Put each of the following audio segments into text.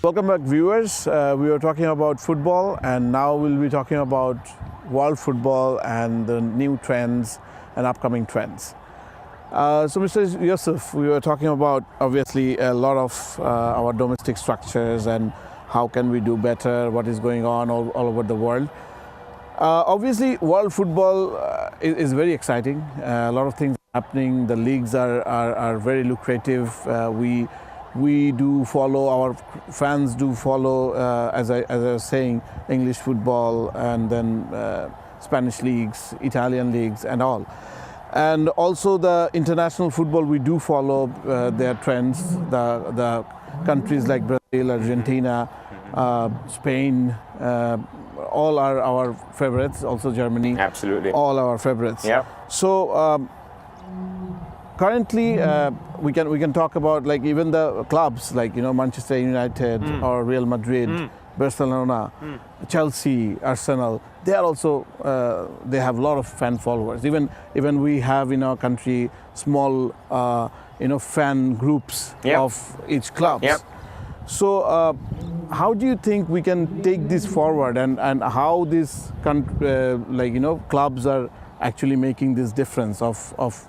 Welcome back, viewers. We were talking about football, and now we'll be talking about world football and the new trends and upcoming trends. So, Mr. Yosof, we were talking about obviously a lot of our domestic structures and how can we do better, what is going on all over the world. Obviously, world football is very exciting. A lot of things happening. The leagues are very lucrative. We do follow, our fans do follow, as I was saying, English football and then Spanish leagues, Italian leagues and all. And also the international football, we do follow their trends. The countries like Brazil, Argentina, Spain, all are our favorites, also Germany. Absolutely. All our favorites. Yeah. So, currently, we can talk about like even the clubs like Manchester United or Real Madrid, Barcelona, Chelsea, Arsenal. They are also they have a lot of fan followers. Even we have in our country small fan groups of each clubs. Yep. So how do you think we can take this forward and how these clubs are actually making this difference of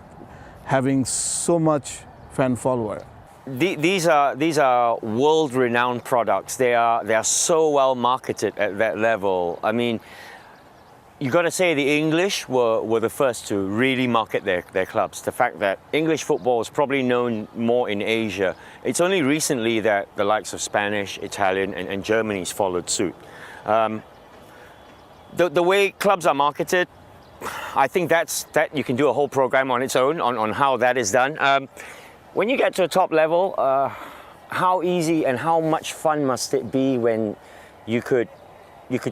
having so much fan follower? These are world-renowned products. They are so well marketed at that level. I mean, you got to say the English were the first to really market their clubs. The fact that English football is probably known more in Asia. It's only recently that the likes of Spanish, Italian, and Germany's followed suit. The way clubs are marketed, I think that you can do a whole program on its own on how that is done. When you get to a top level, how easy and how much fun must it be when you could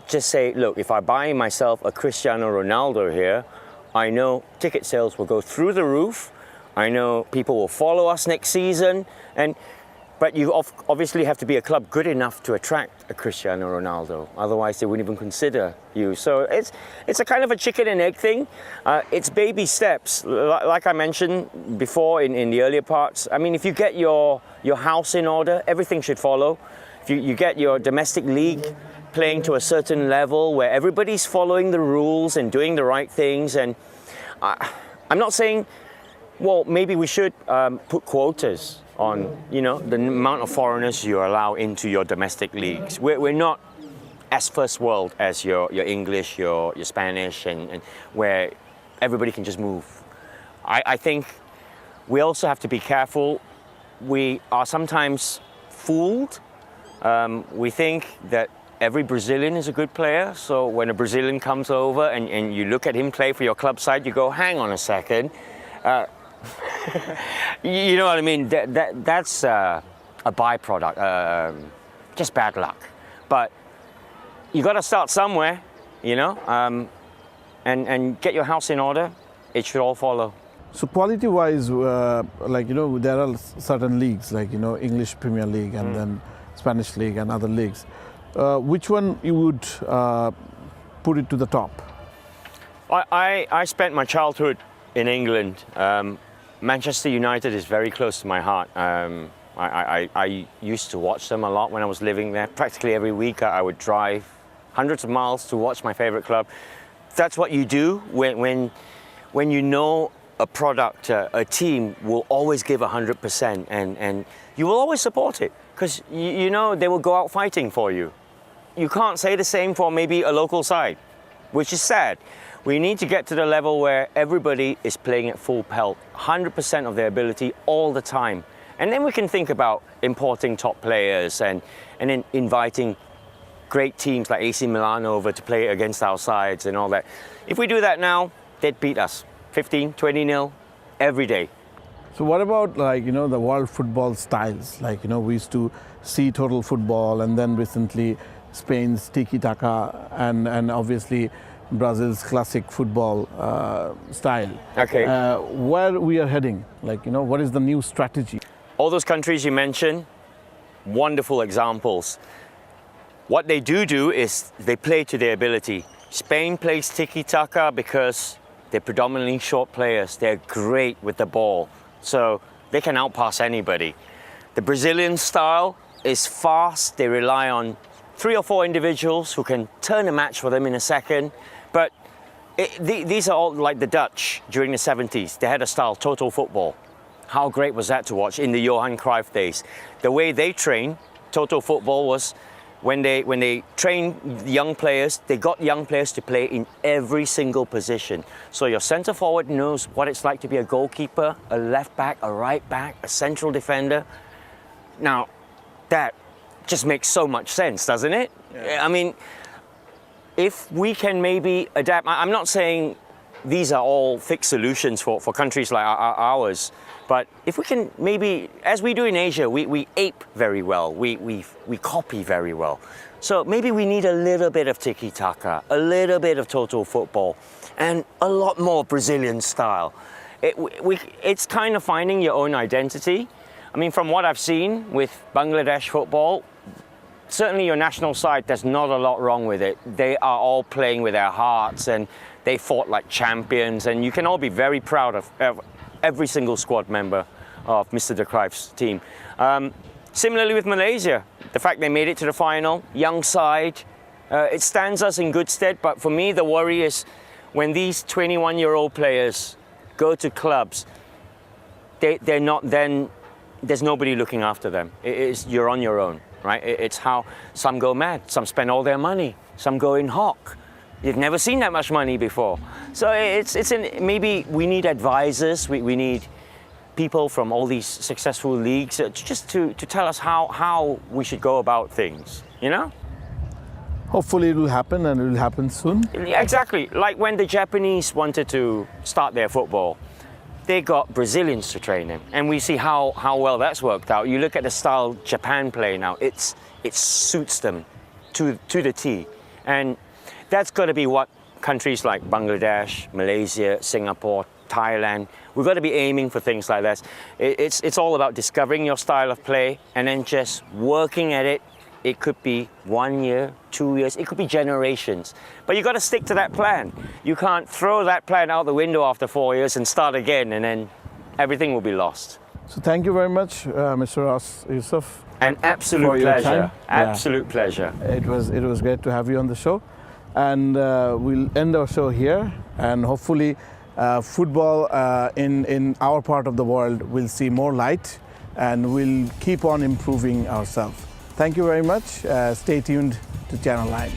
just say, look, if I buy myself a Cristiano Ronaldo here, I know ticket sales will go through the roof. I know people will follow us next season, but you obviously have to be a club good enough to attract a Cristiano Ronaldo. Otherwise, they wouldn't even consider you. So it's a kind of a chicken and egg thing. It's baby steps. Like I mentioned before in the earlier parts, I mean, if you get your house in order, everything should follow. If you get your domestic league playing to a certain level where everybody's following the rules and doing the right things, and I'm not saying, well, maybe we should put quotas on the amount of foreigners you allow into your domestic leagues. We're not as first world as your English, your Spanish, and where everybody can just move. I think we also have to be careful. We are sometimes fooled. We think that every Brazilian is a good player, so when a Brazilian comes over and you look at him play for your club side, you go, hang on a second. You know what I mean? That's a byproduct, just bad luck. But you got to start somewhere, and get your house in order. It should all follow. So quality-wise, there are certain leagues like English Premier League and then Spanish League and other leagues. Which one you would put it to the top? I spent my childhood in England. Manchester United is very close to my heart. I used to watch them a lot when I was living there. Practically every week I would drive hundreds of miles to watch my favorite club. That's what you do when you know a product, a team will always give 100% and you will always support it because you know they will go out fighting for you. You can't say the same for maybe a local side, which is sad. We need to get to the level where everybody is playing at full pelt, 100% of their ability all the time. And then we can think about importing top players and then inviting great teams like AC Milan over to play against our sides and all that. If we do that now, they'd beat us 15, 20-0 every day. So what about the world football styles? We used to see total football and then recently Spain's tiki-taka and obviously Brazil's classic football style. Okay. Where we are heading? What is the new strategy? All those countries you mentioned, wonderful examples. What they do is they play to their ability. Spain plays tiki-taka because they're predominantly short players. They're great with the ball, so they can outpass anybody. The Brazilian style, is fast. They rely on 3 or 4 individuals who can turn a match for them in a second. But these are all like the Dutch during the 70s. They had a style, total football. How great was that to watch in the Johan Cruyff days? The way they train, total football, was when they trained young players, they got young players to play in every single position. So your centre forward knows what it's like to be a goalkeeper, a left back, a right back, a central defender. Now, that just makes so much sense, doesn't it? Yeah. I mean, if we can maybe adapt, I'm not saying these are all fixed solutions for countries like ours, but if we can maybe, as we do in Asia, we ape very well, we copy very well. So maybe we need a little bit of tiki-taka, a little bit of total football, and a lot more Brazilian style. It's kind of finding your own identity. I mean, from what I've seen with Bangladesh football, certainly your national side, there's not a lot wrong with it. They are all playing with their hearts and they fought like champions, and you can all be very proud of every single squad member of Mr. De Cruyff's team. Similarly with Malaysia, the fact they made it to the final, young side, it stands us in good stead, but for me the worry is when these 21-year-old players go to clubs, they're not then, there's nobody looking after them. You're on your own, right? It's how some go mad, some spend all their money, some go in hock. You've never seen that much money before. So maybe we need advisors, we need people from all these successful leagues just to tell us how we should go about things, you know? Hopefully it will happen, and it will happen soon. Yeah, exactly. Like when the Japanese wanted to start their football, they got Brazilians to train them, and we see how well that's worked out. You look at the style Japan play now, it suits them to the T. And that's got to be what countries like Bangladesh, Malaysia, Singapore, Thailand, we've got to be aiming for things like that. It's all about discovering your style of play and then just working at it. It could be 1 year, 2 years, it could be generations. But you've got to stick to that plan. You can't throw that plan out the window after 4 years and start again, and then everything will be lost. So thank you very much, Mr. Yosof. An absolute pleasure. Absolute pleasure. It was great to have you on the show. And we'll end our show here, and hopefully football in our part of the world will see more light, and we'll keep on improving ourselves. Thank you very much. Stay tuned to Channel 9.